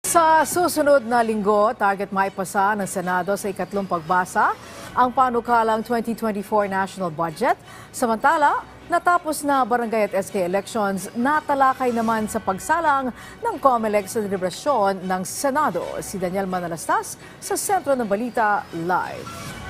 Sa susunod na linggo, target maipasa ng Senado sa ikatlong pagbasa ang panukalang 2024 national budget. Samantala, natapos na barangay at SK elections, natalakay naman sa pagsalang ng COMELEC sa deliberasyon ng Senado. Si Daniel Manalastas sa Sentro ng Balita Live.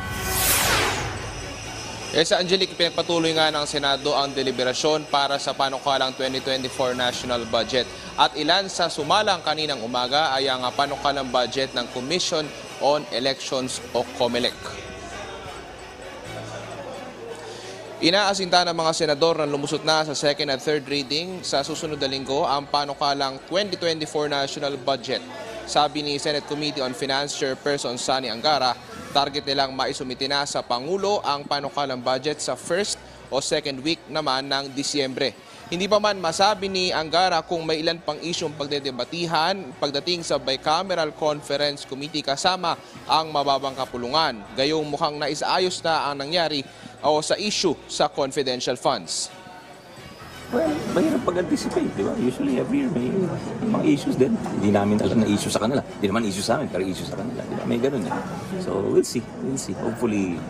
Sa Angelique, pinagpatuloy nga ng Senado ang deliberasyon para sa panukalang 2024 national budget. At ilan sa sumalang kaninang umaga ay ang panukalang budget ng Commission on Elections o COMELEC. Inaasinta ng mga senador na lumusot na sa second at third reading sa susunod na linggo ang panukalang 2024 national budget. Sabi ni Senate Committee on Finance Chairperson Sani Angara, target nilang maisumite na sa Pangulo ang panukalang budget sa first o second week naman ng Disyembre. Hindi pa man masabi ni Angara kung may ilan pang isyong pagdedebatihan pagdating sa Bicameral Conference Committee kasama ang mababang kapulungan. Gayong mukhang naisaayos na ang nangyari o sa issue sa confidential funds. Well, mahirap pag-anticipate, di ba? Usually every year may mga issues din. Hindi namin alam na issue sa kanila. Hindi naman issue sa amin, pero issue sa kanila. Di ba? May ganun eh. So, we'll see. We'll see. Hopefully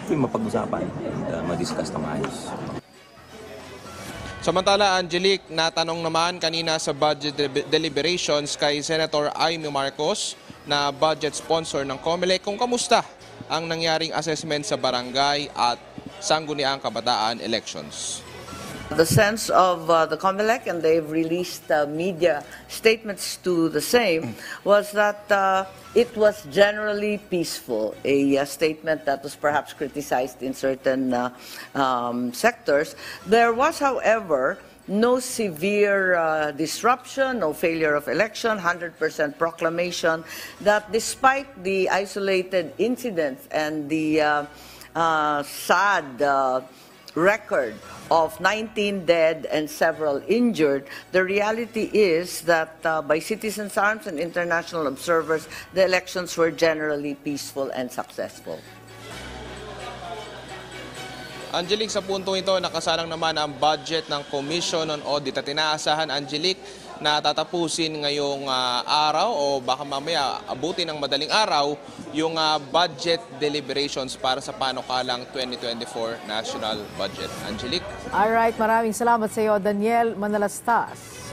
mapag-usapan and ma-discuss na maayos. Samantala, Angelique, natanong naman kanina sa budget deliberations kay Senator Amy Marcos na budget sponsor ng COMELEC kung kamusta ang nangyaring assessment sa barangay at sangguniang kabataan elections. The sense of the COMELEC, and they've released media statements to the same, was that it was generally peaceful, a statement that was perhaps criticized in certain sectors. There was, however, no severe disruption, no failure of election, 100% proclamation that despite the isolated incidents and the sad record of 19 dead and several injured, the reality is that by citizens' arms and international observers, the elections were generally peaceful and successful. Angelique, sa puntong ito, nakasalang naman ang budget ng Commission on Audit at inaasahan, Angelique, na tatapusin ngayong araw o baka mamaya abutin ng madaling araw yung budget deliberations para sa panukalang 2024 national budget. Angelique? Alright, maraming salamat sa iyo, Daniel Manalastas.